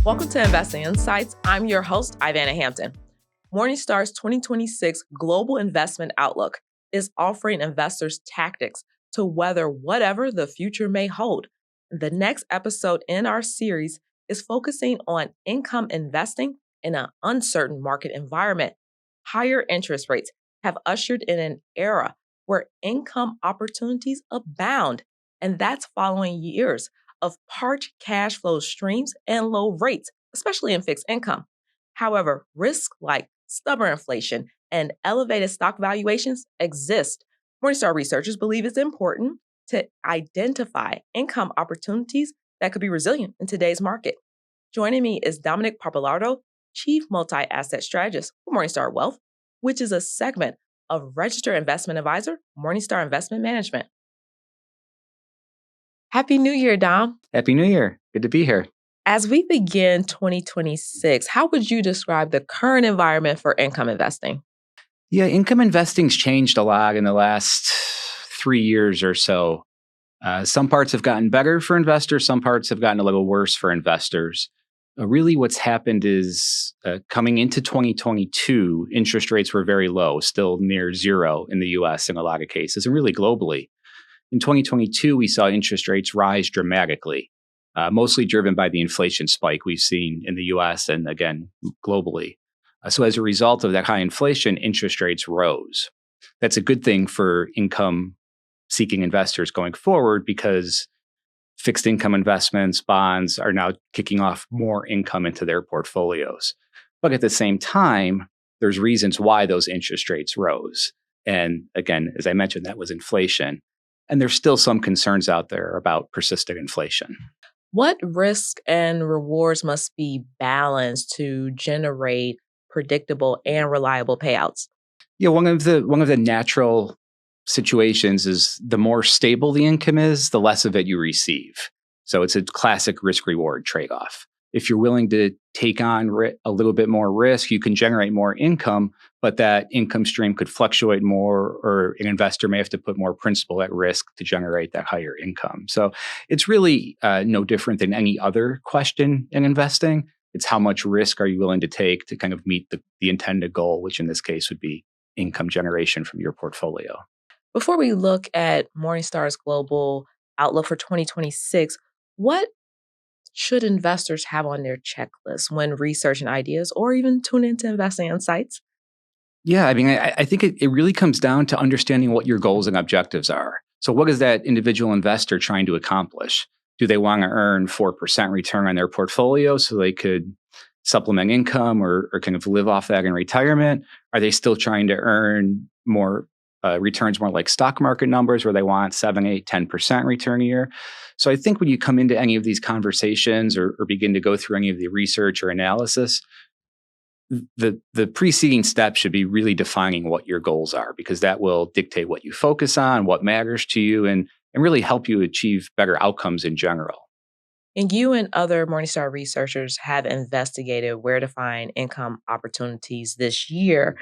Welcome to Investing Insights. I'm your host, Ivana Hampton. Morningstar's 2026 Global Investment Outlook is offering investors tactics to weather whatever the future may hold. The next episode in our series is focusing on income investing in an uncertain market environment. Higher interest rates have ushered in an era where income opportunities abound, and that's following years of parched cash flow streams and low rates, especially in fixed income. However, risks like stubborn inflation and elevated stock valuations exist. Morningstar researchers believe it's important to identify income opportunities that could be resilient in today's market. Joining me is Dominic Pappalardo, Chief Multi-Asset Strategist for Morningstar Wealth, which is a segment of Registered Investment Advisor, Morningstar Investment Management. Happy New Year, Dom. Happy New Year. Good to be here. As we begin 2026, how would you describe the current environment for income investing? Yeah, income investing's changed a lot in the last 3 years or so. Some parts have gotten better for investors. Some parts have gotten a little worse for investors. Really what's happened is coming into 2022, interest rates were very low, still near zero in the US in a lot of cases, and really globally. In 2022, we saw interest rates rise dramatically, mostly driven by the inflation spike we've seen in the US and again, globally. So as a result of that high inflation, interest rates rose. That's a good thing for income-seeking investors going forward because fixed income investments, bonds are now kicking off more income into their portfolios. But at the same time, there's reasons why those interest rates rose. And again, as I mentioned, that was inflation. And there's still some concerns out there about persistent inflation. What risks and rewards must be balanced to generate predictable and reliable payouts? Yeah, one of the natural situations is the more stable the income is, the less of it you receive. So it's a classic risk-reward trade-off. If you're willing to take on a little bit more risk, you can generate more income, but that income stream could fluctuate more, or an investor may have to put more principal at risk to generate that higher income. So it's really no different than any other question in investing. It's how much risk are you willing to take to kind of meet the intended goal, which in this case would be income generation from your portfolio. Before we look at Morningstar's global outlook for 2026, what should investors have on their checklist when researching ideas or even tune into Investing Insights? Yeah, I mean, I think it really comes down to understanding what your goals and objectives are. So what is that individual investor trying to accomplish? Do they want to earn 4% return on their portfolio so they could supplement income or kind of live off that in retirement? Are they still trying to earn more returns, more like stock market numbers where they want 7, 8, 10% return a year? So I think when you come into any of these conversations or begin to go through any of the research or analysis, the preceding step should be really defining what your goals are, because that will dictate what you focus on, what matters to you, and really help you achieve better outcomes in general. And you and other Morningstar researchers have investigated where to find income opportunities this year.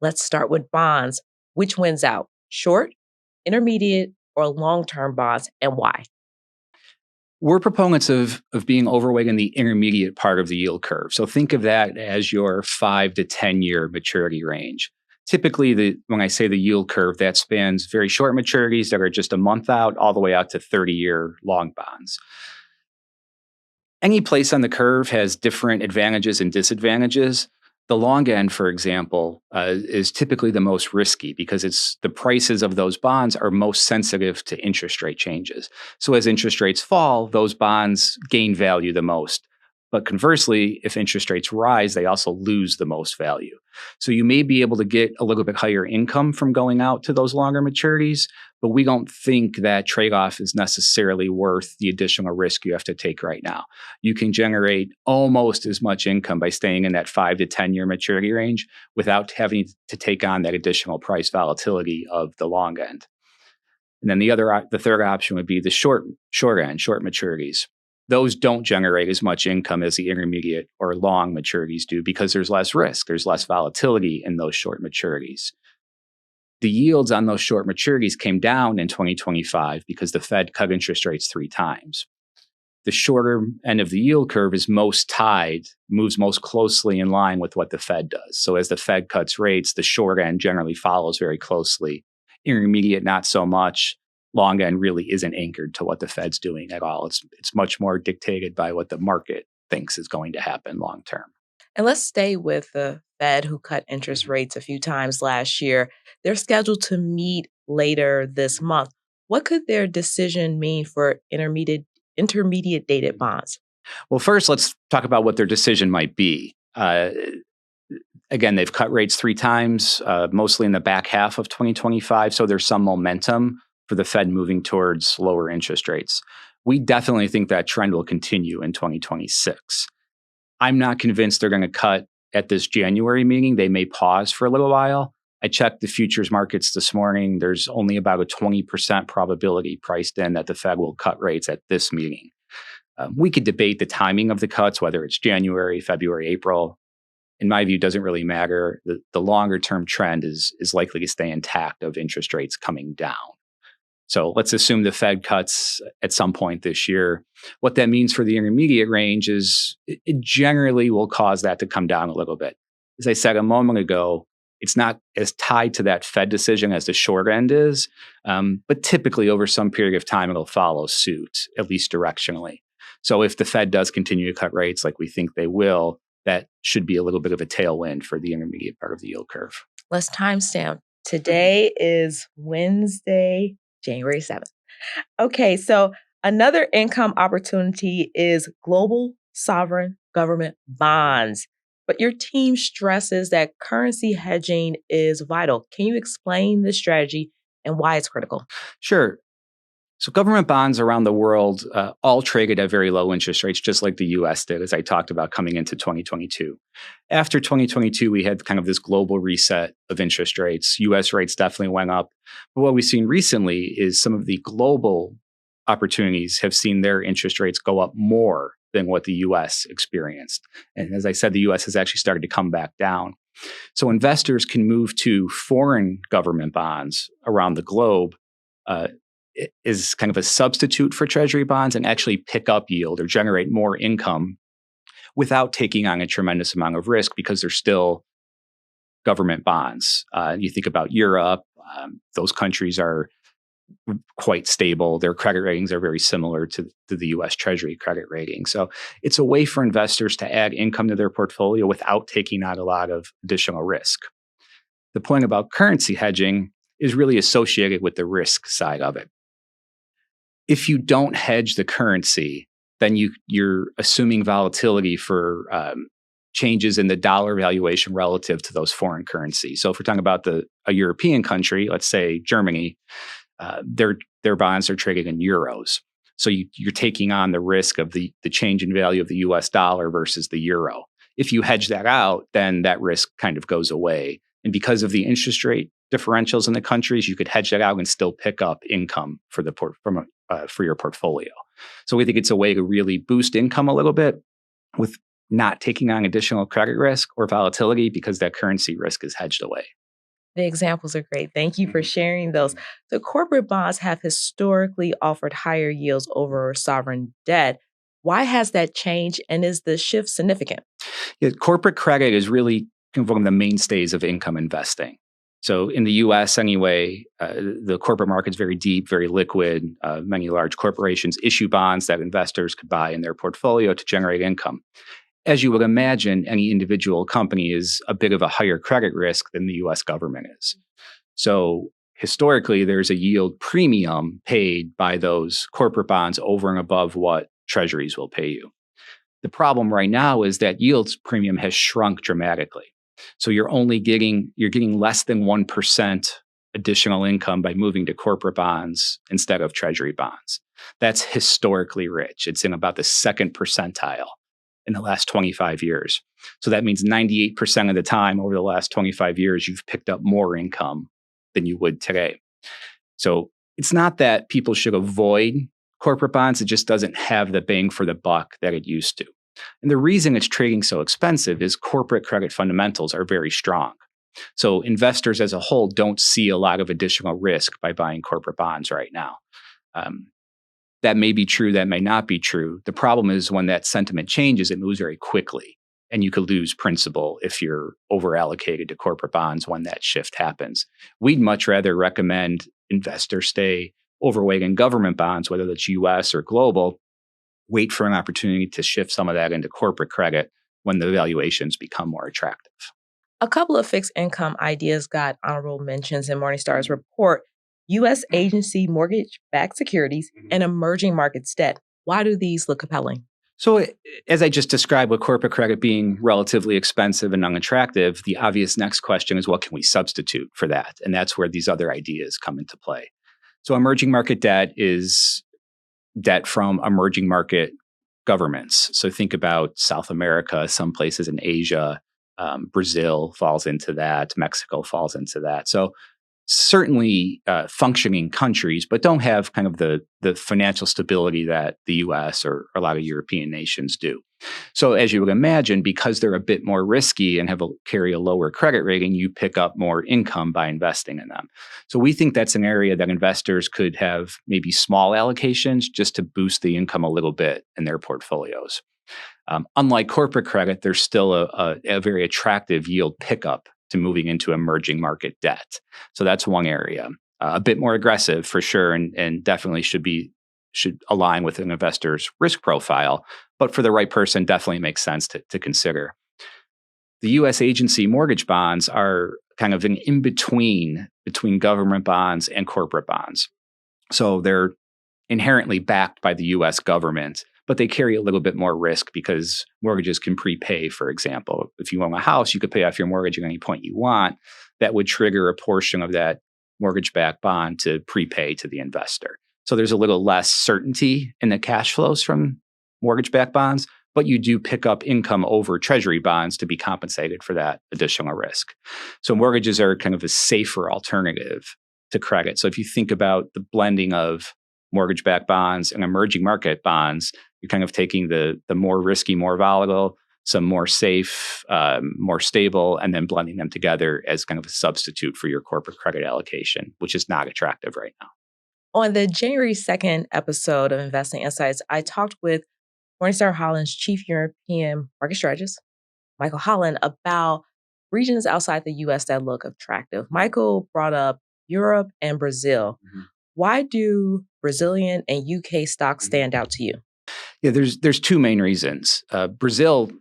Let's start with bonds. Which wins out? Short, intermediate, or long-term bonds, and why? We're proponents of being overweight in the intermediate part of the yield curve. So think of that as your 5 to 10-year maturity range. Typically, when I say the yield curve, that spans very short maturities that are just a month out, all the way out to 30-year long bonds. Any place on the curve has different advantages and disadvantages. The long end, for example, is typically the most risky because the prices of those bonds are most sensitive to interest rate changes. So as interest rates fall, those bonds gain value the most. But conversely, if interest rates rise, they also lose the most value. So you may be able to get a little bit higher income from going out to those longer maturities, but we don't think that trade-off is necessarily worth the additional risk you have to take right now. You can generate almost as much income by staying in that 5 to 10-year maturity range without having to take on that additional price volatility of the long end. And then the third option would be the short end, short maturities. Those don't generate as much income as the intermediate or long maturities do because there's less risk, there's less volatility in those short maturities. The yields on those short maturities came down in 2025 because the Fed cut interest rates 3 times. the shorter end of the yield curve is most tied, moves most closely in line with what the Fed does. So as the Fed cuts rates, the short end generally follows very closely. Intermediate, not so much. Long end really isn't anchored to what the Fed's doing at all. It's much more dictated by what the market thinks is going to happen long term. And let's stay with the Fed, who cut interest rates a few times last year. They're scheduled to meet later this month. What could their decision mean for intermediate dated bonds? Well, first, let's talk about what their decision might be. Again, they've cut rates 3 times, mostly in the back half of 2025. So there's some momentum for the Fed moving towards lower interest rates. We definitely think that trend will continue in 2026. I'm not convinced they're going to cut at this January meeting. They may pause for a little while. I checked the futures markets this morning. There's only about a 20% probability priced in that the Fed will cut rates at this meeting. We could debate the timing of the cuts, whether it's January, February, April. In my view, doesn't really matter. The longer term trend is likely to stay intact of interest rates coming down. So let's assume the Fed cuts at some point this year. What that means for the intermediate range is it generally will cause that to come down a little bit. As I said a moment ago, it's not as tied to that Fed decision as the short end is, but typically over some period of time, it'll follow suit, at least directionally. So if the Fed does continue to cut rates like we think they will, that should be a little bit of a tailwind for the intermediate part of the yield curve. Let's timestamp. Today is Wednesday, January 7th. Okay, so another income opportunity is global sovereign government bonds. But your team stresses that currency hedging is vital. Can you explain this strategy and why it's critical? Sure. So government bonds around the world all traded at very low interest rates, just like the US did, as I talked about coming into 2022. After 2022, we had kind of this global reset of interest rates. US rates definitely went up. But what we've seen recently is some of the global opportunities have seen their interest rates go up more than what the US experienced. And as I said, the US has actually started to come back down. So investors can move to foreign government bonds around the globe is kind of a substitute for treasury bonds and actually pick up yield or generate more income without taking on a tremendous amount of risk because they're still government bonds. You think about Europe, those countries are quite stable. Their credit ratings are very similar to the US Treasury credit rating. So it's a way for investors to add income to their portfolio without taking on a lot of additional risk. The point about currency hedging is really associated with the risk side of it. If you don't hedge the currency, then you're assuming volatility for changes in the dollar valuation relative to those foreign currencies. So if we're talking about a European country, let's say Germany, their bonds are traded in euros. So you're taking on the risk of the change in value of the US dollar versus the euro. If you hedge that out, then that risk kind of goes away. And because of the interest rate differentials in the countries, you could hedge that out and still pick up income for your portfolio. So we think it's a way to really boost income a little bit with not taking on additional credit risk or volatility because that currency risk is hedged away. The examples are great. Thank you for sharing those. The corporate bonds have historically offered higher yields over sovereign debt. Why has that changed, and is the shift significant? Yeah, corporate credit is really one of the mainstays of income investing. So in the US anyway, the corporate market's very deep, very liquid. Many large corporations issue bonds that investors could buy in their portfolio to generate income. As you would imagine, any individual company is a bit of a higher credit risk than the US government is. So historically, there's a yield premium paid by those corporate bonds over and above what treasuries will pay you. The problem right now is that yields premium has shrunk dramatically. So you're getting less than 1% additional income by moving to corporate bonds instead of treasury bonds. That's historically rich. It's in about the second percentile in the last 25 years. So that means 98% of the time over the last 25 years, you've picked up more income than you would today. So it's not that people should avoid corporate bonds. It just doesn't have the bang for the buck that it used to. And the reason it's trading so expensive is corporate credit fundamentals are very strong. So investors as a whole don't see a lot of additional risk by buying corporate bonds right now. That may be true, that may not be true. The problem is when that sentiment changes, it moves very quickly. And you could lose principal if you're over allocated to corporate bonds when that shift happens. We'd much rather recommend investors stay overweight in government bonds, whether that's US or global, wait for an opportunity to shift some of that into corporate credit when the valuations become more attractive. A couple of fixed income ideas got honorable mentions in Morningstar's report: U.S. agency mortgage-backed securities and emerging markets debt. Why do these look compelling? So, as I just described, with corporate credit being relatively expensive and unattractive, the obvious next question is what can we substitute for that? And that's where these other ideas come into play. So, emerging market debt is debt from emerging market governments. So, think about South America, some places in Asia, Brazil falls into that, Mexico falls into that. So, certainly functioning countries, but don't have kind of the financial stability that the US or a lot of European nations do. So as you would imagine, because they're a bit more risky and carry a lower credit rating, you pick up more income by investing in them. So we think that's an area that investors could have maybe small allocations just to boost the income a little bit in their portfolios. Unlike corporate credit, there's still a very attractive yield pickup to moving into emerging market debt. So that's one area. A bit more aggressive for sure, and definitely should align with an investor's risk profile. But for the right person, definitely makes sense to consider. The U.S. agency mortgage bonds are kind of an in-between between government bonds and corporate bonds. So they're inherently backed by the U.S. government, but they carry a little bit more risk because mortgages can prepay, for example. If you own a house, you could pay off your mortgage at any point you want. That would trigger a portion of that mortgage-backed bond to prepay to the investor. So there's a little less certainty in the cash flows from mortgage-backed bonds, but you do pick up income over treasury bonds to be compensated for that additional risk. So mortgages are kind of a safer alternative to credit. So if you think about the blending of mortgage-backed bonds and emerging market bonds, you're kind of taking the more risky, more volatile, some more safe, more stable, and then blending them together as kind of a substitute for your corporate credit allocation, which is not attractive right now. On the January 2nd episode of Investing Insights, I talked with Morningstar Holland's Chief European Market Strategist, Michael Holland, about regions outside the U.S. that look attractive. Michael brought up Europe and Brazil. Why do Brazilian and UK stocks stand out to you? Yeah, there's two main reasons. Brazil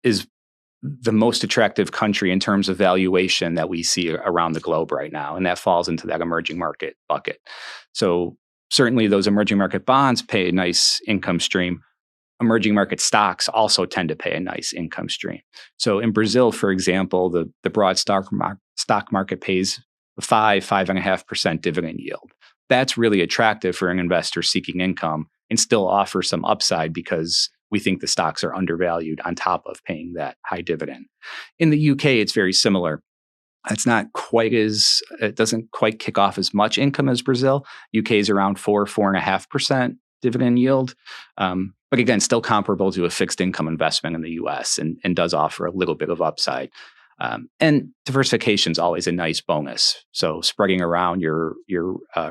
is the most attractive country in terms of valuation that we see around the globe right now, and that falls into that emerging market bucket. So certainly those emerging market bonds pay a nice income stream. Emerging market stocks also tend to pay a nice income stream. So in Brazil, for example, the broad stock market pays 5.5% dividend yield. That's really attractive for an investor seeking income and still offer some upside because we think the stocks are undervalued on top of paying that high dividend. In the UK, it's very similar. It doesn't quite kick off as much income as Brazil. UK is around 4.5% dividend yield. But again, still comparable to a fixed income investment in the US and does offer a little bit of upside. And diversification is always a nice bonus. So spreading around your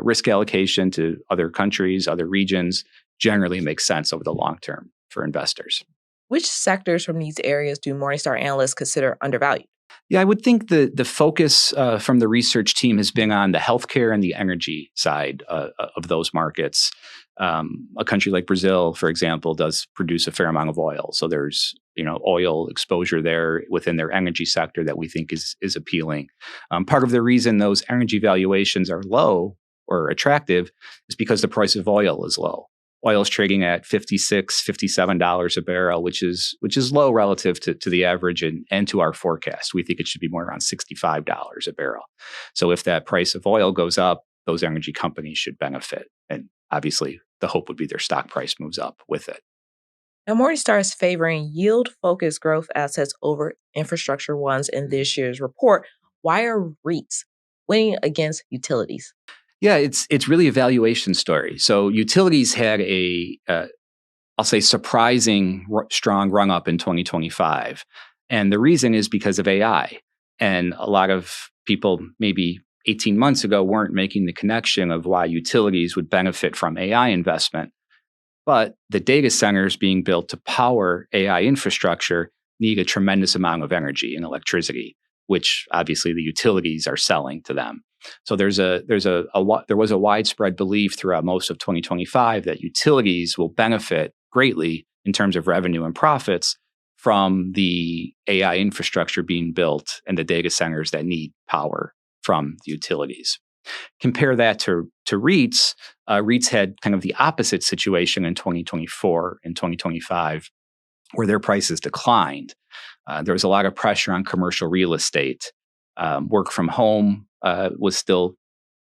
risk allocation to other countries, other regions, generally makes sense over the long term for investors. Which sectors from these areas do Morningstar analysts consider undervalued? Yeah, I would think the focus from the research team has been on the healthcare and the energy side of those markets. A country like Brazil, for example, does produce a fair amount of oil. So there's oil exposure there within their energy sector that we think is appealing. Part of the reason those energy valuations are low or attractive is because the price of oil is low. Oil is trading at $56, $57 a barrel, which is low relative to the average and to our forecast. We think it should be more around $65 a barrel. So if that price of oil goes up, those energy companies should benefit. And obviously, the hope would be their stock price moves up with it. Now, Morningstar is favoring yield-focused growth assets over infrastructure ones in this year's report. Why are REITs winning against utilities? Yeah, it's really a valuation story. So utilities had I'll say surprising strong run up in 2025. And the reason is because of AI. And a lot of people maybe 18 months ago weren't making the connection of why utilities would benefit from AI investment. But the data centers being built to power AI infrastructure need a tremendous amount of energy and electricity, which obviously the utilities are selling to them. So there was a widespread belief throughout most of 2025 that utilities will benefit greatly in terms of revenue and profits from the AI infrastructure being built and the data centers that need power from the utilities. Compare that to REITs. REITs had kind of the opposite situation in 2024 and 2025, where their prices declined. There was a lot of pressure on commercial real estate. Work from home was still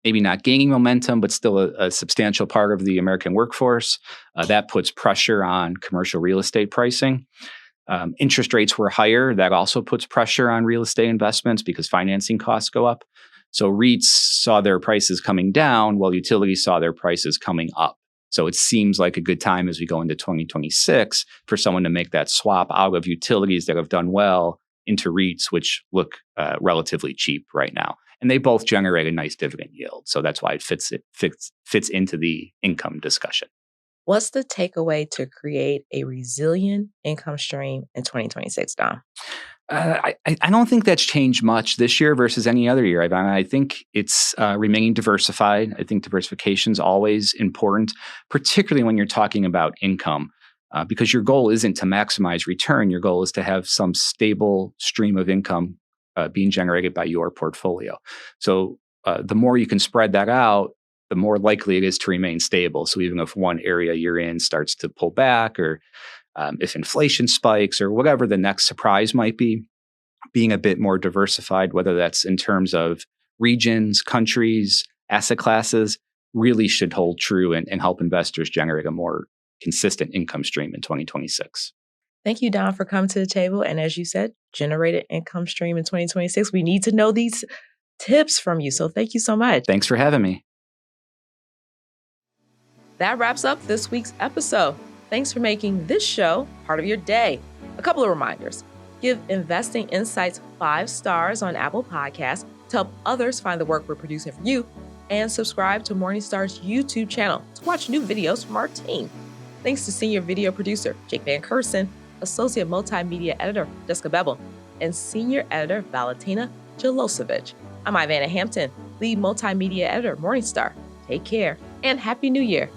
maybe not gaining momentum, but still a substantial part of the American workforce. That puts pressure on commercial real estate pricing. Interest rates were higher. That also puts pressure on real estate investments because financing costs go up. So REITs saw their prices coming down while utilities saw their prices coming up. So it seems like a good time as we go into 2026 for someone to make that swap out of utilities that have done well into REITs, which look relatively cheap right now. And they both generate a nice dividend yield. So that's why it fits into the income discussion. What's the takeaway to create a resilient income stream in 2026, Dom? I don't think that's changed much this year versus any other year, Ivana. I think it's remaining diversified. I think diversification is always important, particularly when you're talking about income, because your goal isn't to maximize return. Your goal is to have some stable stream of income being generated by your portfolio. So the more you can spread that out, the more likely it is to remain stable. So even if one area you're in starts to pull back, or if inflation spikes or whatever the next surprise might be, being a bit more diversified, whether that's in terms of regions, countries, asset classes, really should hold true and help investors generate a more consistent income stream in 2026. Thank you, Don, for coming to the table. And as you said, generate an income stream in 2026. We need to know these tips from you. So thank you so much. Thanks for having me. That wraps up this week's episode. Thanks for making this show part of your day. A couple of reminders. Give Investing Insights 5 stars on Apple Podcasts to help others find the work we're producing for you, and subscribe to Morningstar's YouTube channel to watch new videos from our team. Thanks to Senior Video Producer Jake Van Kersen, Associate Multimedia Editor Jessica Bevel, and Senior Editor Valentina Jelosevich. I'm Ivana Hampton, Lead Multimedia Editor Morningstar. Take care and Happy New Year.